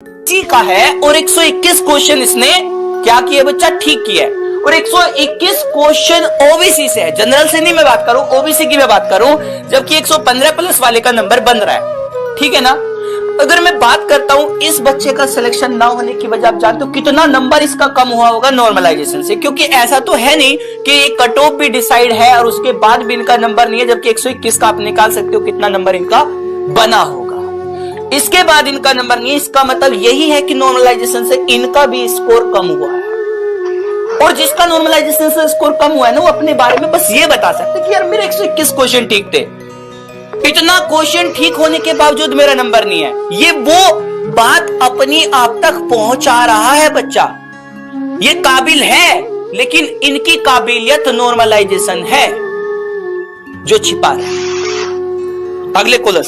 जी का है और 121 क्वेश्चन इसने क्या किया बच्चा, ठीक किया है। और 121 क्वेश्चन ओबीसी से है, जनरल से नहीं मैं बात करूं, ओबीसी की मैं बात करूं, जबकि 115 प्लस वाले का नंबर बन रहा है, ठीक है ना। अगर मैं बात करता हूं इस बच्चे का सिलेक्शन ना होने की वजह, आप जानते हो कितना नंबर इसका कम हुआ होगा नॉर्मलाइजेशन से, क्योंकि ऐसा तो है नहीं कि कट ऑफ भी डिसाइड है और उसके बाद भी इनका नंबर नहीं है, जबकि 121 का आप निकाल सकते हो कितना नंबर इनका बना होगा, इसके बाद इनका नंबर नहीं है। इसका मतलब यही है कि नॉर्मलाइजेशन से इनका भी स्कोर कम हुआ है, और जिसका नॉर्मलाइजेशन से स्कोर कम हुआ है ना, वो अपने बारे में बस ये बता सकते कि यार मेरे 121 क्वेश्चन ठीक थे, इतना क्वेश्चन ठीक होने के बावजूद मेरा नंबर नहीं है। ये वो बात अपनी आप तक पहुंचा रहा है बच्चा, ये काबिल है, लेकिन इनकी काबिलियत नॉर्मलाइजेशन है जो छिपा रहा है। अगले कॉलर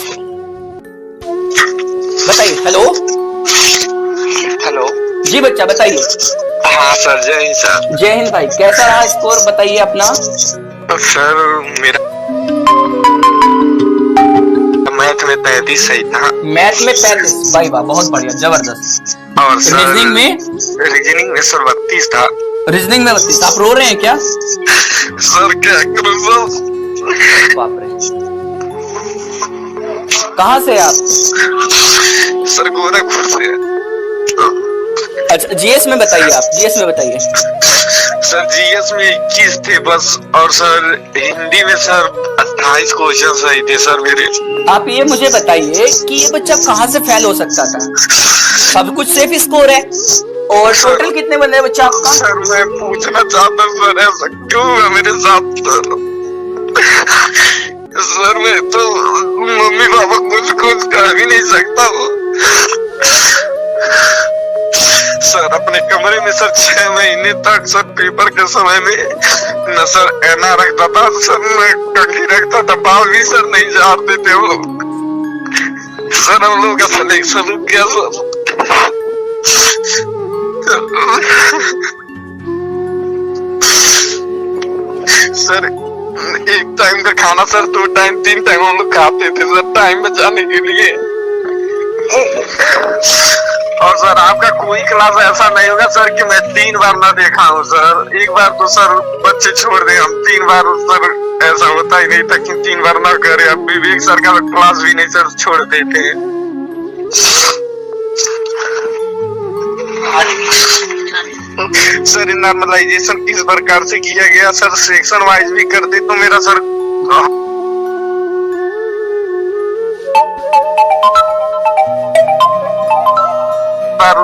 बताइए। हेलो हेलो जी बच्चा बताइए। हाँ सर, जय हिंद सर। जय हिंद भाई, कैसा रहा स्कोर बताइए अपना। सर मेरा मैथ में 35 सही था। मैथ में 35, भाई वाह, बहुत बढ़िया, जबरदस्त। और सर रीजनिंग में सर 32 था। रीजनिंग में 32। आप रो रहे हैं क्या? सर क्या करूं सर। बाप रे, कहाँ से आप? सर गोरखपुर से। अच्छा जीएस में बताइए, आप जीएस में बताइए। सर जीएस में 21 थे बस, और सर हिंदी में सर 28 क्वेश्चन सही थे सर मेरे। आप ये मुझे बताइए कि ये बच्चा कहाँ से फेल हो सकता था? सब कुछ सेफ स्कोर है, और टोटल कितने बन रहे बच्चा आपका? सर मैं पूछना चाहता हूँ सर, ऐसा क्यों है मेरे साथ सर मैं तो मम्मी पापा कुछ कर भी नहीं सकता हूँ सर। अपने कमरे में सर 6 महीने तक सर पेपर के समय में न सर एना रखता था सर, मैं कंघी रखता था, बाल भी सर नहीं झाड़ते थे वो लोग सर। हम लोग का सिलेक्शन रुक गया सर। एक टाइम का खाना सर 2 टाइम 3 टाइम हम लोग खाते थे सर, टाइम बचाने के लिए। और सर आपका कोई क्लास ऐसा नहीं होगा सर कि मैं 3 बार ना देखा हूँ सर। एक बार तो सर बच्चे छोड़ दे, हम 3 बार सर ऐसा होता ही नहीं था कि 3 बार ना करे। अब विवेक सर का क्लास भी नहीं सर छोड़ देते हैं सर। नॉर्मलाइजेशन किस प्रकार से किया गया सर, सेक्शन वाइज भी कर दे तो मेरा सर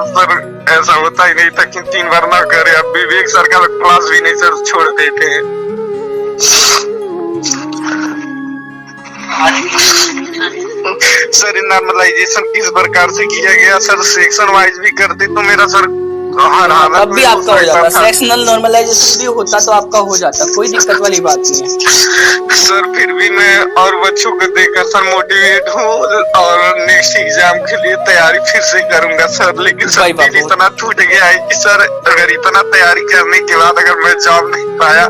सर ऐसा होता ही नहीं था कि 3 बार ना करे। अब विवेक सर का क्लास भी नहीं सर छोड़ देते हैं सर। नॉर्मलाइजेशन किस प्रकार से किया गया सर, सेक्शन वाइज भी कर दे तो मेरा सर अब भी आपका हो जाता, सेक्शनल नॉर्मलाइजेशन भी होता तो आपका हो जाता, कोई दिक्कत वाली बात नहीं है सर। फिर भी मैं और बच्चों को देखकर सर मोटिवेट हूँ और नेक्स्ट एग्जाम के लिए तैयारी फिर से करूंगा सर। लेकिन सर दिल इतना टूट गया है कि सर अगर इतना तैयारी करने के बाद अगर मैं जॉब नहीं पाया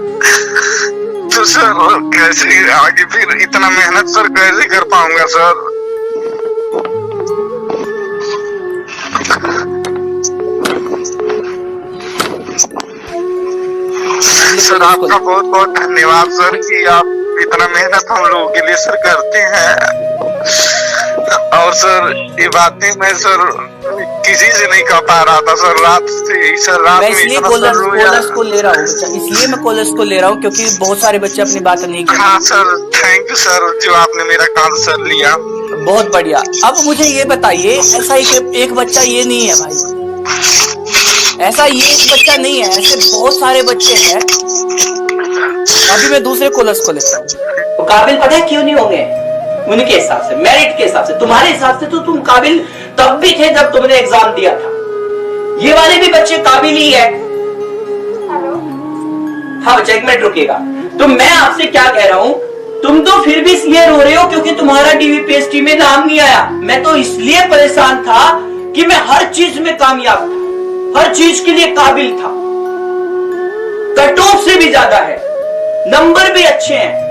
तो सर कैसे आगे फिर इतना मेहनत सर कैसे कर पाऊंगा सर। सर आपका बहुत बहुत धन्यवाद सर कि आप इतना मेहनत हम लोगों के लिए सर करते हैं। और सर ये बातें मैं सर किसी से नहीं कह पा रहा था सर, रात से सर रात में इसलिए कॉलर्स को ले रहा हूँ, इसलिए मैं कॉलर्स को ले रहा हूँ क्योंकि बहुत सारे बच्चे अपनी बात नहीं कर। हाँ सर, थैंक यू सर जो आपने मेरा कॉल सर लिया, बहुत बढ़िया। अब मुझे ये बताइए, ऐसा एक बच्चा ये नहीं है भाई, ऐसा ये एक बच्चा नहीं है, ऐसे बहुत सारे बच्चे हैं। अभी मैं दूसरे कॉलर्स को लेता हूँ। काबिल पता है क्यों नहीं होंगे? उनके हिसाब से, मेरिट के हिसाब से, तुम्हारे हिसाब से तो तुम काबिल तब भी थे जब तुमने एग्जाम दिया था। ये वाले भी बच्चे काबिल ही है। हाँ बच्चा, 1 मिनट रुकिएगा। तो मैं आपसे क्या कह रहा हूं, तुम तो फिर भी इसलिए रो रहे हो क्योंकि तुम्हारा डीवीपीएसटी में नाम नहीं आया। मैं तो इसलिए परेशान था कि मैं हर चीज में कामयाब था, हर चीज के लिए काबिल था, कट ऑफ से भी ज्यादा है, नंबर भी अच्छे हैं।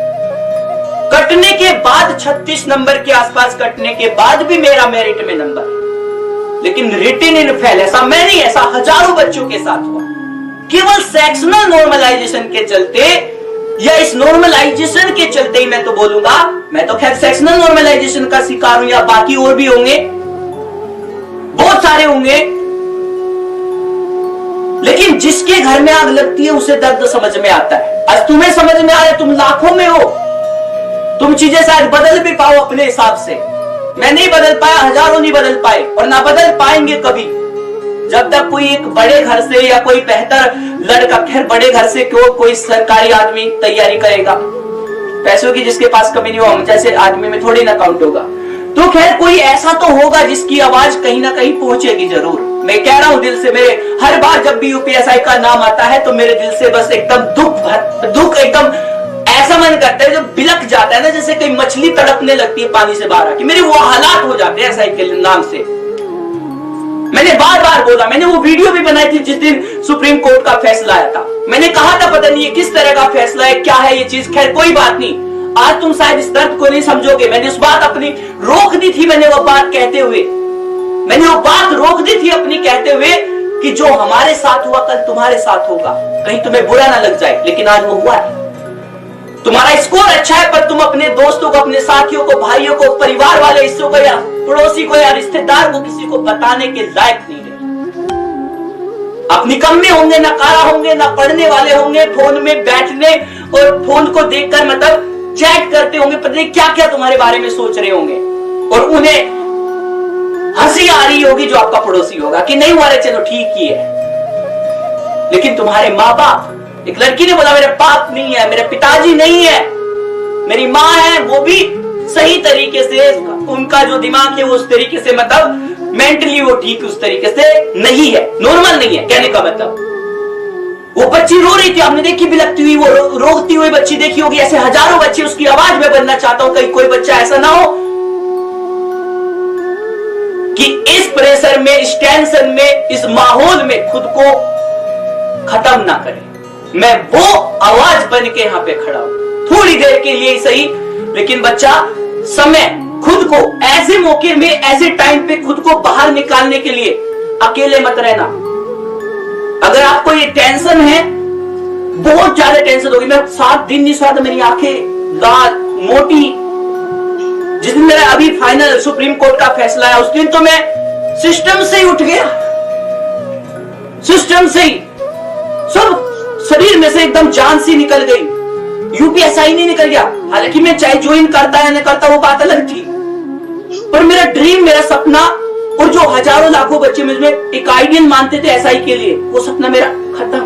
कटने के बाद 36 नंबर के आसपास कटने के बाद भी मेरा मेरिट में नंबर है, लेकिन रिटन इन फेल ऐसा मैं नहीं, ऐसा हजारों बच्चों के साथ हुआ। केवल सेक्शनल नॉर्मलाइजेशन के चलते, या इस नॉर्मलाइजेशन के चलते ही मैं तो बोलूंगा, मैं तो खैर सेक्शनल नॉर्मलाइजेशन का शिकार हूं, या बाकी और भी होंगे, बहुत सारे होंगे, लेकिन जिसके घर में आग लगती है उसे दर्द समझ में आता है। आज तुम्हें समझ में आ रहा है, तुम लाखों में हो, तुम चीजें शायद बदल भी पाओ अपने हिसाब से। मैं नहीं बदल पाया, हजारों नहीं बदल पाए और ना बदल पाएंगे कभी, जब तक कोई एक बड़े घर से या कोई बेहतर लड़का, खैर बड़े घर से क्यों, कोई सरकारी आदमी तैयारी करेगा, पैसों की जिसके पास कमी नहीं हो, हम जैसे आदमी में थोड़ी ना काउंट होगा, तो खैर कोई ऐसा तो होगा जिसकी आवाज कहीं ना कहीं पहुंचेगी जरूर। मैं कह रहा हूं दिल से, मेरे हर बार जब भी यूपीएसआई का नाम आता है तो मेरे दिल से बस एकदम दुख एकदम ऐसा मन करता है, जो बिलक जाता है ना, जैसे कोई मछली तड़पने लगती है पानी से बाहर आके, मेरे वो हालात हो जाते हैं एसआई के नाम से। मैंने बार बार बोला, मैंने वो वीडियो भी बनाई थी जिस दिन सुप्रीम कोर्ट का फैसला आया था, मैंने कहा था पता नहीं ये किस तरह का फैसला है, क्या है ये चीज, खैर कोई बात नहीं, आज तुम शायद इस दर्द को नहीं समझोगे। मैंने उस बात अपनी रोक दी थी, मैंने वो बात कहते हुए, मैंने वो बात रोक दी थी अपनी कहते हुए कि जो हमारे साथ हुआ कल तुम्हारे साथ होगा, कहीं तुम्हें बुरा ना लग जाए, लेकिन आज वो हुआ है। तुम्हारा स्कोर अच्छा है पर तुम अपने दोस्तों को, अपने साथियों को, भाइयों को, परिवार वाले हिस्सों को या पड़ोसी को या रिश्तेदार को किसी को बताने के लायक नहीं है। अपनी कम में होंगे, ना कारा होंगे, ना पढ़ने वाले होंगे, फोन में बैठने और फोन को देखकर मतलब चैट करते होंगे, पता नहीं क्या क्या तुम्हारे बारे में सोच रहे होंगे, और उन्हें हंसी आ रही होगी जो आपका पड़ोसी होगा कि नहीं हुआ रे, चलो ठीक ही है। लेकिन तुम्हारे माँ बाप, एक लड़की ने बोला मेरे बाप नहीं है, मेरे पिताजी नहीं है, मेरी माँ है, वो भी सही तरीके से, उनका जो दिमाग है वो उस तरीके से मतलब मेंटली वो ठीक उस तरीके से नहीं है, नॉर्मल नहीं है, कहने का मतलब। वो बच्ची रो रही थी, आपने देखी बिलकती हुई, वो रोती हुई बच्ची देखी होगी, ऐसे हजारों बच्चे, उसकी आवाज में बनना चाहता हूं कहीं कोई बच्चा ऐसा ना हो कि इस प्रेशर में, इस टेंशन में, इस माहौल में खुद को खत्म ना करे। मैं वो आवाज बन के यहां पे खड़ा हूं, थोड़ी देर के लिए सही, लेकिन बच्चा समय खुद को ऐसे मौके में, ऐसे टाइम पे खुद को बाहर निकालने के लिए अकेले मत रहना। अगर आपको ये टेंशन है, बहुत ज्यादा टेंशन होगी, मैं 7 दिन नहीं सोया, मेरी आंखें लाल मोटी, जिस दिन मेरा अभी फाइनल सुप्रीम कोर्ट का फैसला है उस दिन तो मैं सिस्टम से ही उठ गया, सिस्टम से ही सब शरीर में से एकदम जान सी निकल गई, यूपीएसआई नहीं निकल गया। हालांकि मैं चाहे ज्वाइन करता या नहीं करता वो बात अलग थी, पर मेरा ड्रीम, मेरा सपना, और जो हजारों लाखों बच्चे मुझमें एक आइडियल मानते थे एसआई के लिए, वो सपना मेरा खत्म।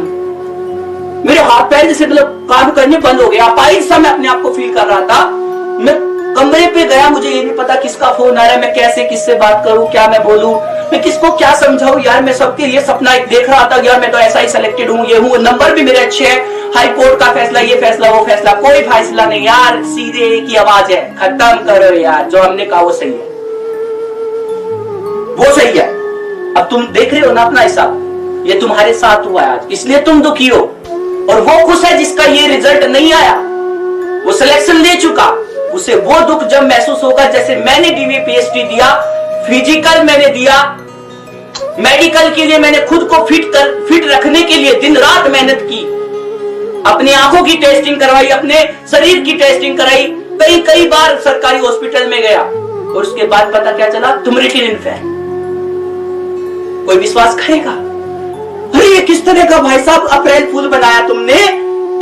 मेरे हाथ पैर जैसे मतलब काम करने बंद हो गया, अपाहिज सा मैं अपने आप को फील कर रहा था। मैं कमरे पे गया, मुझे ये नहीं पता किसका फोन आ रहा है, मैं कैसे किससे बात करूं, क्या मैं बोलूं, मैं किसको क्या समझाऊं। यार मैं सबके लिए सपना एक देख रहा था, यार मैं तो ऐसा ही सिलेक्टेड हूं, ये हूं, नंबर भी मेरे अच्छे हैं, हाई कोर्ट का फैसला, ये फैसला, वो फैसला, कोई फैसला नहीं यार, सीधे एक ही आवाज है, खत्म करो यार, जो हमने कहा वो सही है, वो सही है। अब तुम देख रहे हो ना अपना हिसाब, ये तुम्हारे साथ हुआ है आज, इसलिए तुम दुखी हो, और वो खुश है जिसका ये रिजल्ट नहीं आया, वो सिलेक्शन ले चुका, उसे वो दुख जब महसूस होगा, जैसे मैंने डीवी पीएचडी दिया, फिजिकल मैंने दिया, मेडिकल के लिए मैंने खुद को फिट रखने के लिए दिन रात मेहनत की, अपनी आंखों की टेस्टिंग करवाई, अपने शरीर की टेस्टिंग कराई, कई बार सरकारी हॉस्पिटल में गया, और उसके बाद पता क्या चला, तुम रिटिन इन फेल। कोई विश्वास करेगा? अरे ये किस तरह का भाई साहब अप्रैल फूल बनाया तुमने,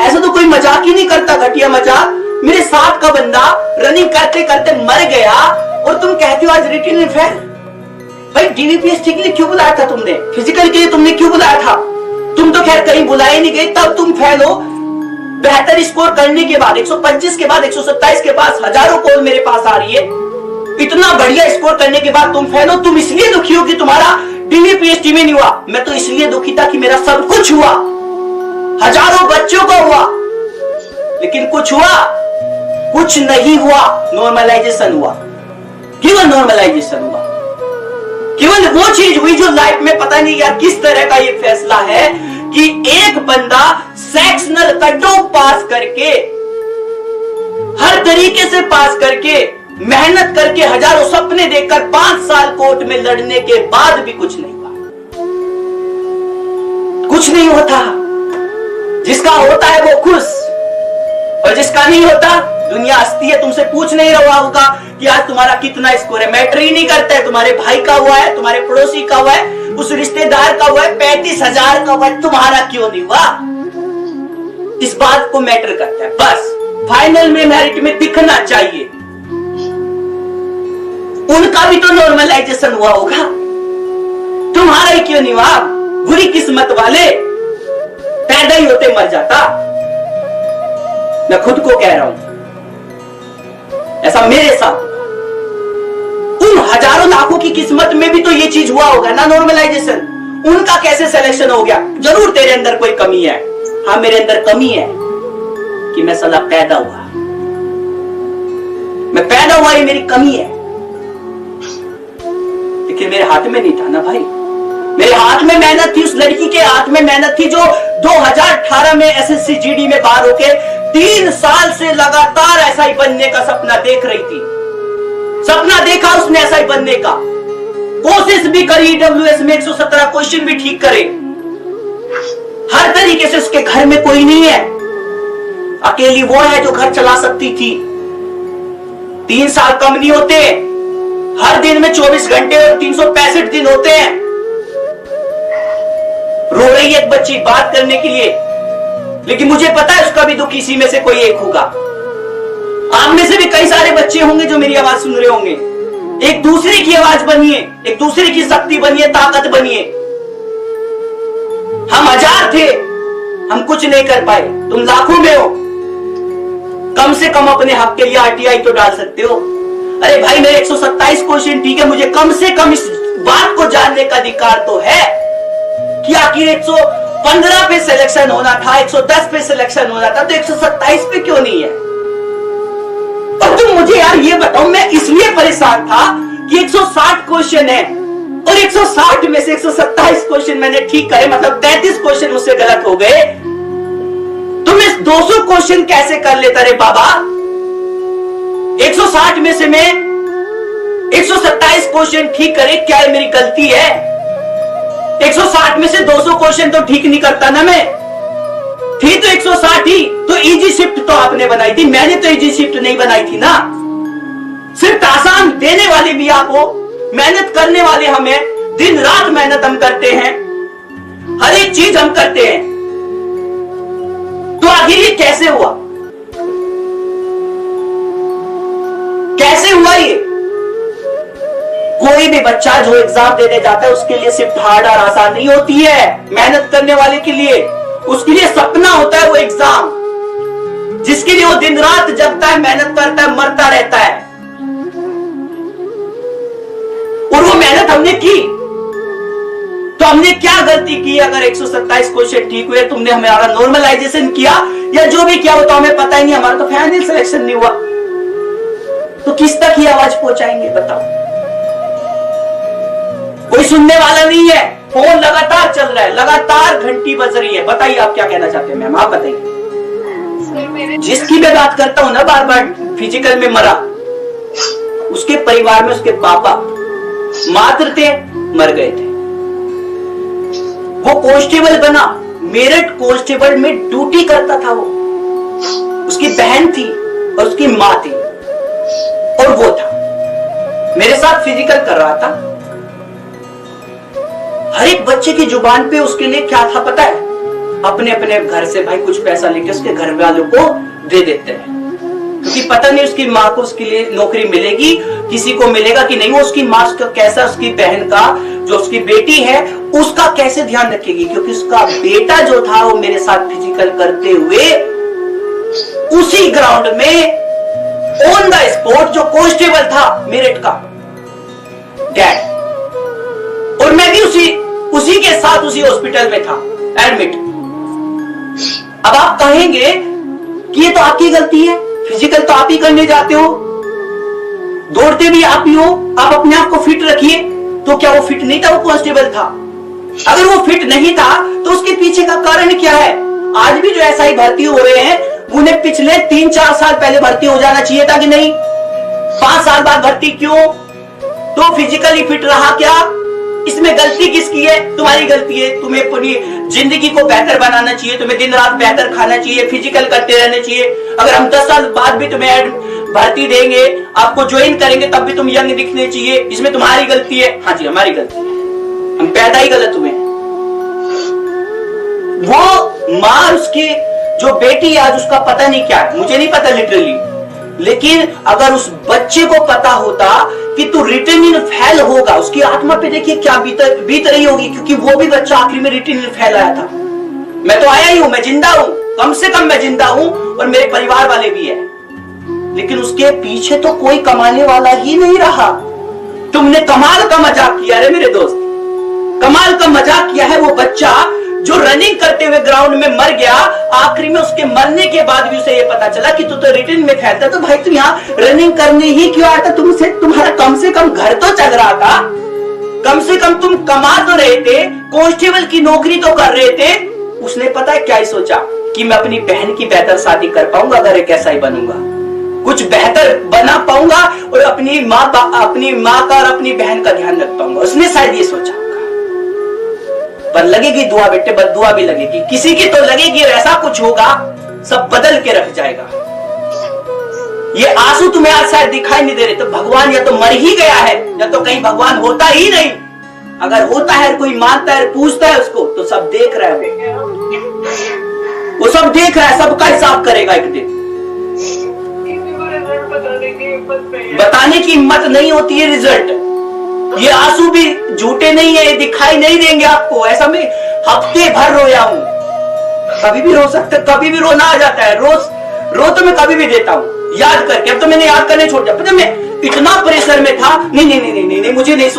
ऐसा तो कोई मजाक ही नहीं करता, घटिया मजाक। मेरे साथ का बंदा रनिंग करते करते मर गया और तुम कहते हो आज रिटिन इन फेल। भाई डीवीपीएसटी के लिए क्यों बुलाया था तुमने, फिजिकल के लिए तुमने क्यों बुलाया था? तुम तो खैर कहीं बुलाए नहीं गए, तब तुम फेल हो। बेहतर स्कोर करने के बाद 125 के बाद 127 के पास हजारों कॉल मेरे पास आ रही है, इतना बढ़िया स्कोर करने के बाद तुम फेल हो। तुम इसलिए दुखी हो कि तुम्हारा डीवी पीएचडी में नहीं हुआ, मैं तो इसलिए दुखी था कि मेरा सब कुछ हुआ, हजारों बच्चों को हुआ, लेकिन कुछ हुआ, कुछ नहीं हुआ। नॉर्मलाइजेशन हुआ, केवल नॉर्मलाइजेशन हुआ, केवल वो चीज हुई जो लाइफ में पता नहीं यार किस तरह का ये फैसला है कि एक बंदा सेक्शनल कट ऑफ पास करके, हर तरीके से पास करके मेहनत करके हजारों सपने देखकर 5 साल कोर्ट में लड़ने के बाद भी कुछ नहीं हुआ। कुछ नहीं होता। जिसका होता है वो खुश, और जिसका नहीं होता दुनिया हंसती है। तुमसे पूछ नहीं रहा होगा कि आज तुम्हारा कितना स्कोर है, मैटर ही नहीं करता है। तुम्हारे भाई का हुआ है, तुम्हारे पड़ोसी का हुआ है, उस रिश्तेदार का हुआ है, 35,000 का हुआ है, तुम्हारा क्यों नहीं हुआ? इस बात को मैटर करता है। बस फाइनल में मेरिट में दिखना चाहिए। उनका भी तो नॉर्मलाइजेशन हुआ होगा, तुम्हारा ही क्यों नहीं हुआ? बुरी किस्मत वाले, पैदा ही होते मर जाता। मैं खुद को कह रहा हूं, ऐसा मेरे साथ। उन हजारों लाखों की किस्मत में भी तो ये चीज हुआ होगा ना, नॉर्मलाइजेशन। उनका कैसे सिलेक्शन हो गया? जरूर तेरे अंदर कोई कमी है। हाँ, मेरे अंदर कमी है कि मैं साला पैदा हुआ। मैं पैदा हुआ, ये मेरी कमी है। लेकिन मेरे हाथ में नहीं था ना भाई। मेरे हाथ में मेहनत थी, उस लड़की के हाथ में मेहनत थी जो 2018 में एसएससी जीडी में बाहर होके 3 साल से लगातार एसआई बनने का सपना देख रही थी। सपना देखा उसने एसआई बनने का, कोशिश भी करी, ईडब्ल्यूएस में 117 क्वेश्चन भी ठीक करे, हर तरीके से। उसके घर में कोई नहीं है, अकेली वो है जो घर चला सकती थी। 3 साल कम नहीं होते, हर दिन में 24 घंटे और 365 दिन होते हैं। रो रही है एक बच्ची बात करने के लिए, लेकिन मुझे पता है उसका भी दुख इसी में से कोई एक होगा। आप में से भी कई सारे बच्चे होंगे जो मेरी आवाज सुन रहे होंगे। एक दूसरे की आवाज बनिए, एक दूसरे की शक्ति बनिए, ताकत बनिए। हम 1000 थे, हम कुछ नहीं कर पाए, तुम लाखों में हो। कम से कम अपने हक के लिए आरटीआई तो डाल सकते हो। अरे भाई, मेरे 127 क्वेश्चन ठीक है, मुझे कम से कम इस बात को जानने का अधिकार तो है कि आखिर 115 पे सिलेक्शन होना था, 110 पे सिलेक्शन होना था, तो 127 पे क्यों नहीं है? और तुम मुझे यार ये बताओ, मैं इसलिए परेशान था कि 160 क्वेश्चन है और 160 में से 127 क्वेश्चन मैंने ठीक करे, मतलब 33 क्वेश्चन मुझसे गलत हो गए। तुम इस 200 क्वेश्चन कैसे कर लेता रे बाबा? 160 में से मैं 127 क्वेश्चन ठीक करे, क्या ये मेरी गलती है? 160 में से 200 क्वेश्चन तो ठीक नहीं करता ना मैं। थी तो 160 ही, तो इजी शिफ्ट तो आपने बनाई थी, मैंने तो इजी शिफ्ट नहीं बनाई थी ना। सिर्फ आसान देने वाले भी आप हो, मेहनत करने वाले हमें, दिन रात मेहनत हम करते हैं, हर एक चीज हम करते हैं। तो आखिर ये कैसे हुआ? कैसे हुआ ये? कोई भी बच्चा जो एग्जाम देने जाता है उसके लिए सिर्फ हार्ड और आसान नहीं होती है। मेहनत करने वाले के लिए, उसके लिए सपना होता है वो एग्जाम, जिसके लिए वो दिन रात जगता है, मेहनत करता है, मरता रहता है। और वो मेहनत हमने की, तो हमने क्या गलती की? अगर 127 क्वेश्चन ठीक हुए, तुमने हमारा नॉर्मलाइजेशन किया या जो भी किया वो तो हमें पता ही नहीं, हमारा तो फाइनल सिलेक्शन नहीं हुआ, तो किस तक ये आवाज पहुंचाएंगे बताओ? कोई सुनने वाला नहीं है, फोन लगातार चल रहा है, लगातार घंटी बज रही है। बताइए आप क्या कहना चाहते हैं मैम, आप बताइए। जिसकी मैं बात करता हूं ना, बार बार फिजिकल में मरा, उसके परिवार में उसके पापा मात्र थे, मर गए थे। वो कांस्टेबल बना, मेरठ कांस्टेबल में ड्यूटी करता था वो। उसकी बहन थी और उसकी मां थी, और वो था मेरे साथ फिजिकल कर रहा था। हर एक बच्चे की जुबान पे उसके लिए क्या था पता है? अपने अपने घर से भाई कुछ पैसा लेके उसके घर वालों को दे देते हैं, क्योंकि पता नहीं उसकी माँ को उसके लिए नौकरी मिलेगी, किसी को मिलेगा कि नहीं। वो उसकी माँ का कैसा, उसकी बहन का, जो उसकी बेटी है उसका कैसे ध्यान रखेगी, क्योंकि उसका बेटा जो था वो मेरे साथ फिजिकल करते हुए उसी ग्राउंड में ऑन द स्पॉट जो कांस्टेबल था मेरठ का डैड, और मैं भी उसी के साथ उसी हॉस्पिटल में था एडमिट। अब आप कहेंगे कि ये तो आपकी गलती है, फिजिकल तो आप ही करने जाते हो, दौड़ते भी आप ही हो, आप अपने आप को फिट रखिए। तो क्या वो फिट नहीं था? वो कांस्टेबल था। अगर वो फिट नहीं था तो उसके पीछे का कारण क्या है? आज भी जो एसआई भर्ती हो रहे हैं, उन्हें पिछले 3-4 साल पहले भर्ती हो जाना चाहिए था कि नहीं? 5 साल बाद भर्ती क्यों? तो फिजिकली फिट रहा क्या? इसमें गलती किसकी है? तुम्हारी गलती है। तुम्हें अपनी जिंदगी को बेहतर बनाना चाहिए, तुम्हें दिन रात बेहतर खाना चाहिए, फिजिकल करते रहना चाहिए। अगर हम 10 साल बाद भी तुम्हें भर्ती देंगे, आपको ज्वाइन करेंगे, तब भी तुम यंग दिखने चाहिए। इसमें तुम्हारी गलती है? हाँ जी, हमारी गलती है, हम पैदा ही गलत हुए। वो मां, उसकी जो बेटी आज उसका पता नहीं क्या है, मुझे नहीं पता लिटरली, लेकिन अगर उस बच्चे को पता होता कि तू रिटर्न इन फेल होगा, उसकी आत्मा पे देखिए क्या बीत रही होगी, क्योंकि वो भी बच्चा आखिर में रिटर्न इन फेल आया था। मैं तो आया ही हूं, मैं जिंदा हूं, कम से कम मैं जिंदा हूं, और मेरे परिवार वाले भी हैं, लेकिन उसके पीछे तो कोई कमाने वाला ही नहीं रहा। तुमने कमाल का मजाक किया रे मेरे दोस्त, कमाल का मजाक किया है। वो बच्चा जो रनिंग करते हुए ग्राउंड में मर गया, आखिरी में उसके मरने के बाद भी उसे ये पता चला कि तू तो रिटर्न में फैलता, तो भाई तुम यहाँ रनिंग करने ही क्यों आया था? तुमसे तुम्हारा कम से कम घर तो चल रहा था, कम से कम तुम कमा तो रहे थे, कांस्टेबल की नौकरी तो कर रहे थे। उसने पता है क्या ही सोचा कि मैं अपनी बहन की बेहतर शादी कर पाऊंगा, अगर एक ऐसा ही बनूंगा, कुछ बेहतर बना पाऊंगा और अपनी माँ का और अपनी बहन का ध्यान रख पाऊंगा। उसने शायद ये सोचा, पर लगेगी दुआ बेटे, बद्दुआ भी लगेगी, किसी की तो लगेगी, ऐसा कुछ होगा सब बदल के रख जाएगा। ये आंसू तुम्हें आज शायद दिखाई नहीं दे रहे, तो भगवान या तो मर ही गया है, या तो कहीं भगवान होता ही नहीं। अगर होता है, कोई मानता है, पूछता है उसको, तो सब देख रहा है, वो सब देख रहा है, सबका हिसाब करेगा एक दिन। बताने की हिम्मत नहीं होती है रिजल्ट। ये आंसू भी झूठे नहीं है, दिखाई नहीं देंगे आपको। ऐसा मैं हफ्ते भर रोया हूं, कभी भी रो सकते, कभी भी रोना आ जाता है, रो तो मैं कभी भी देता हूं याद करके। अब तो मैंने याद करने छोड़ दिया, पता मैं इतना प्रेशर में था, नहीं, मुझे नहीं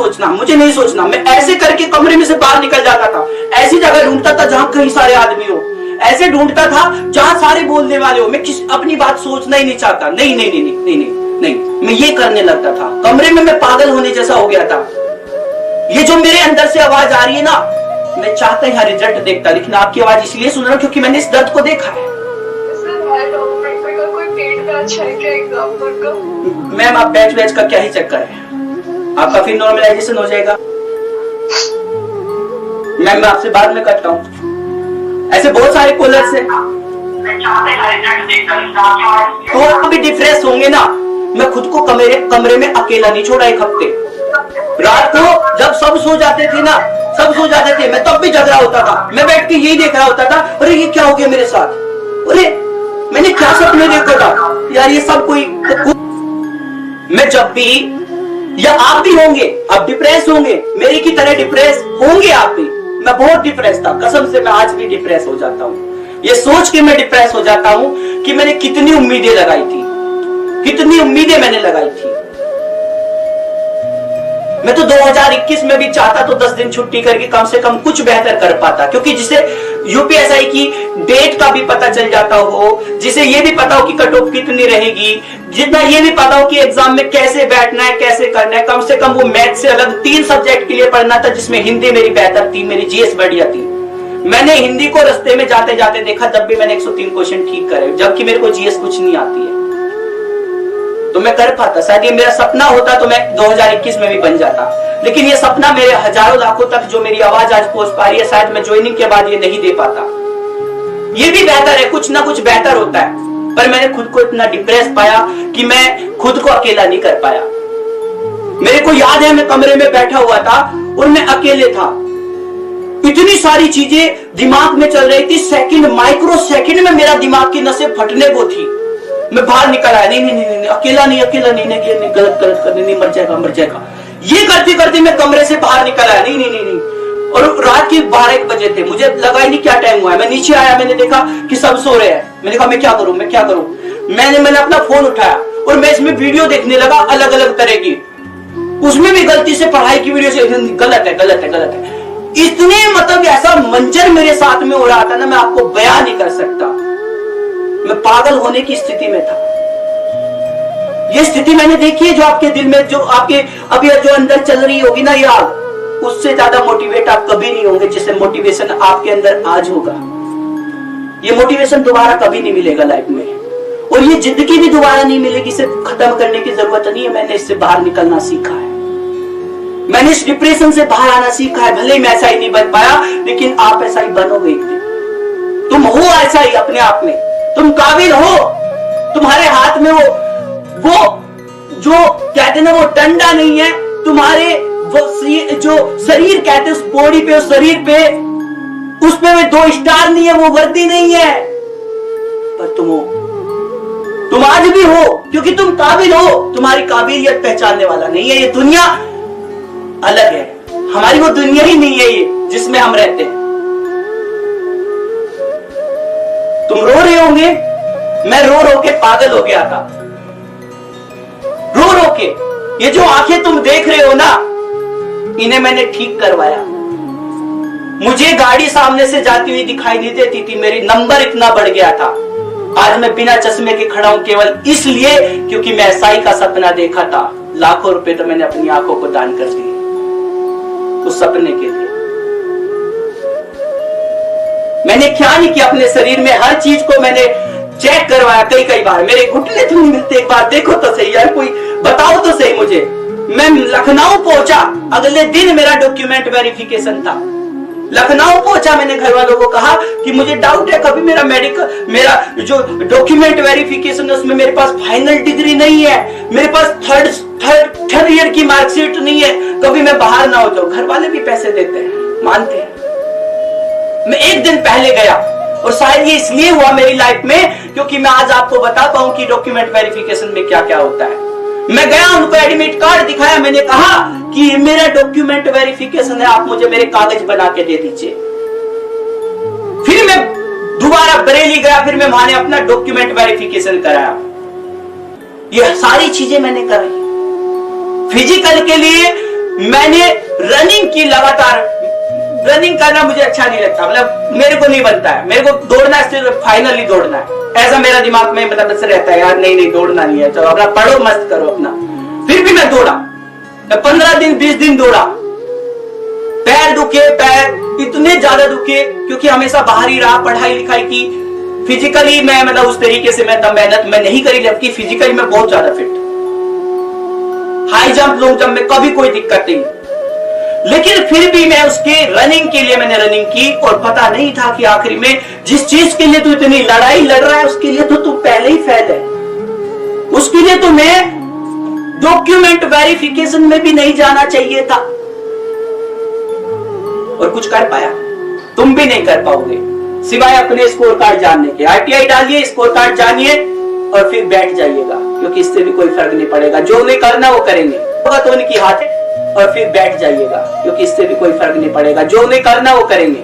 सोचना। मैं ऐसे करके कमरे में से बाहर निकल जाता था, ऐसी जगह ढूंढता था जहां कई सारे आदमी हो, ऐसे ढूंढता था जहां सारे बोलने वाले हो। मैं अपनी बात सोचना ही नहीं चाहता, नहीं, मैं ये करने लगता था। कमरे में मैं पागल होने जैसा हो गया था। ये जो मेरे अंदर से आवाज आ रही है ना, मैं चाहता यहाँ रिजल्ट देखता, लेकिन आपकी आवाज इसलिए सुन रहा हूँ क्योंकि मैंने इस दर्द को देखा है। मैम, आप बैच का क्या ही चक्कर है, आपका फिर नॉर्मलाइजेशन हो जाएगा। मैम, मैं आपसे बाद में करता हूँ। ऐसे बहुत सारे कॉलर्स हैं, तो आप भी डिप्रेस होंगे ना। मैं खुद को कमरे में अकेला नहीं छोड़ा एक हफ्ते। रात को जब सब सो जाते थे, मैं तब भी जग रहा होता था। मैं बैठ के यही देख रहा होता था, अरे ये क्या हो गया मेरे साथ, अरे मैंने क्या सपने देखा था यार, ये सब कोई मैं जब भी, या आप भी होंगे, आप डिप्रेस होंगे, मेरी की तरह डिप्रेस होंगे आप भी। मैं बहुत डिप्रेस था, कसम से मैं आज भी डिप्रेस हो जाता हूँ। ये सोच के मैं डिप्रेस हो जाता हूँ कि मैंने कितनी उम्मीदें लगाई थी, कितनी उम्मीदें मैंने लगाई थी। मैं तो 2021 में भी चाहता तो 10 दिन छुट्टी करके कम से कम कुछ बेहतर कर पाता, क्योंकि जिसे यूपीएसआई की डेट का भी पता चल जाता हो, जिसे ये भी पता हो कि कट ऑफ कितनी रहेगी, जितना ये भी पता हो कि एग्जाम में कैसे बैठना है, कैसे करना है। कम से कम वो मैथ से अलग 3 सब्जेक्ट के लिए पढ़ना था, जिसमें हिंदी मेरी बेहतर थी, मेरी जीएस बढ़िया थी। मैंने हिंदी को रास्ते में जाते जाते देखा, जब भी मैंने 103 क्वेश्चन ठीक करे, जबकि मेरे को जीएस कुछ नहीं आती है, तो मैं कर पाता। शायद ये मेरा सपना होता तो मैं 2021 में भी बन जाता, लेकिन ये सपना मेरे हजारों लाखों तक जो मेरी आवाज आज पहुंच पा रही है, शायद मैं ज्वाइनिंग के बाद ये नहीं दे पाता। ये भी बेहतर है, कुछ ना कुछ बेहतर होता है, पर मैंने खुद को इतना डिप्रेस पाया कि मैं खुद को अकेला नहीं कर पाया। मेरे को याद है, मैं कमरे में बैठा हुआ था और मैं अकेले था। इतनी सारी चीजें दिमाग में चल रही थी, सेकंड, माइक्रो सेकंड में मेरा दिमाग की नसें फटने को थी। मैं बाहर निकल आया, नहीं, अकेला नहीं, गलत करने, नहीं, मर जाएगा। ये करते करते मैं कमरे से बाहर निकल आया, नहीं। और रात के 12-1 बजे थे, मुझे लगा ही नहीं क्या टाइम हुआ है। मैं नीचे आया, मैंने देखा कि सब सो रहे हैं। मैंने कहा मैं क्या करूं। मैंने अपना फोन उठाया और मैं इसमें वीडियो देखने लगा अलग अलग तरह की। उसमें भी गलती से पढ़ाई की वीडियो से गलत है। इतने मतलब ऐसा मंजर मेरे साथ में हो रहा था ना, मैं आपको बयान नहीं कर सकता। मैं पागल होने की स्थिति में था। ये स्थिति मैंने देखी है, जो आपके दिल में, जो आपके अभी जो अंदर चल रही होगी ना, ये आग, उससे ज्यादा मोटिवेट आप कभी नहीं होंगे जिससे मोटिवेशन आपके अंदर आज होगा। ये मोटिवेशन दोबारा कभी नहीं मिलेगा लाइफ में। और ये जिंदगी भी दोबारा नहीं मिलेगी, इसे खत्म करने की जरूरत नहीं है। मैंने इससे बाहर निकलना सीखा है, मैंने इस डिप्रेशन से बाहर आना सीखा है। भले मैं ऐसा ही नहीं बन पाया, लेकिन आप ऐसा ही बनोगे एक दिन। तुम हो ऐसा ही अपने आप में, तुम काबिल हो। तुम्हारे हाथ में वो जो कहते ना, वो डंडा नहीं है तुम्हारे, वो जो शरीर कहते उस बॉडी पे, उस शरीर पे, उस पे वो 2 स्टार नहीं है, वो वर्दी नहीं है, पर तुम हो। तुम आज भी हो क्योंकि तुम काबिल हो। तुम्हारी काबिलियत पहचानने वाला नहीं है। ये दुनिया अलग है, हमारी वो दुनिया ही नहीं है ये जिसमें हम रहते हैं। तुम रो रहे होंगे, मैं रो रो के पागल हो गया था, रो रो के। ये जो आंखें तुम देख रहे हो ना, इन्हें मैंने ठीक करवाया। मुझे गाड़ी सामने से जाती हुई दिखाई नहीं देती थी, मेरी नंबर इतना बढ़ गया था। आज मैं बिना चश्मे के खड़ा हूं केवल इसलिए क्योंकि मैं एसआई का सपना देखा था। लाखों रुपए तो मैंने अपनी आंखों को दान कर दिए उस सपने के लिए। मैंने क्या नहीं किया, अपने शरीर में हर चीज को मैंने चेक करवाया कई बार। मेरे घुटने तो नहीं मिलते, एक बार देखो तो सही यार, कोई बताओ तो सही मुझे। मैं लखनऊ पहुंचा, अगले दिन मेरा डॉक्यूमेंट वेरिफिकेशन था। लखनऊ पहुंचा, मैंने घर वालों को कहा कि मुझे डाउट है, कभी मेरा मेरा जो डॉक्यूमेंट वेरिफिकेशन है उसमें मेरे पास फाइनल डिग्री नहीं है, मेरे पास थर्ड ईयर की मार्कशीट नहीं है, कभी मैं बाहर ना हो जाऊं। घर वाले भी पैसे देते हैं, मानते हैं। मैं एक दिन पहले गया, और शायद ये इसलिए हुआ मेरी लाइफ में क्योंकि मैं आज आपको बता पाऊं कि डॉक्यूमेंट वेरिफिकेशन में क्या क्या होता है। मैं गया, उनको एडमिट कार्ड दिखाया, मैंने कहा कि मेरा डॉक्यूमेंट वेरिफिकेशन है, आप मुझे मेरे कागज बना के दे दीजिए। फिर मैं दोबारा बरेली गया, फिर मैं वहां अपना डॉक्यूमेंट वेरिफिकेशन कराया। ये सारी चीजें मैंने कराई। फिजिकल के लिए मैंने रनिंग की लगातार। रनिंग करना मुझे अच्छा नहीं लगता, मतलब मेरे को नहीं बनता है। मेरे को दौड़ना है, सिर्फ फाइनली दौड़ना है, ऐसा मेरा दिमाग में मतलब ऐसा रहता है, यार नहीं दौड़ना नहीं है, चलो अपना पढ़ो, मस्त करो अपना। फिर भी मैं दौड़ा, मैं 15 दिन 20 दिन दौड़ा। पैर दुखे, पैर इतने ज्यादा दुखे क्योंकि हमेशा बाहर ही रहा, पढ़ाई लिखाई की। फिजिकली मैं मतलब उस तरीके से मैं मेहनत मैं नहीं करी, जबकि फिजिकली मैं बहुत ज्यादा fit. High jump, long jump में कभी कोई दिक्कत नहीं, लेकिन फिर भी मैं उसके रनिंग के लिए मैंने रनिंग की, और पता नहीं था कि आखिरी में जिस चीज के लिए तू इतनी लड़ाई लड़ रहा है उसके लिए तो तू पहले ही फेल है। उसके लिए तुम्हें डॉक्यूमेंट वेरिफिकेशन में भी नहीं जाना चाहिए था, और कुछ कर पाया। तुम भी नहीं कर पाओगे सिवाय अपने स्कोर कार्ड जानने के। आरटीआई डालिए, स्कोर कार्ड जानिए, और फिर बैठ जाइएगा, क्योंकि इससे भी कोई फर्क नहीं पड़ेगा। जो उन्हें करना वो करेंगे, होगा तो उनकी हाथ है, और फिर बैठ जाइएगा, क्योंकि इससे भी कोई फर्क नहीं पड़ेगा। जो उन्हें करना वो करेंगे।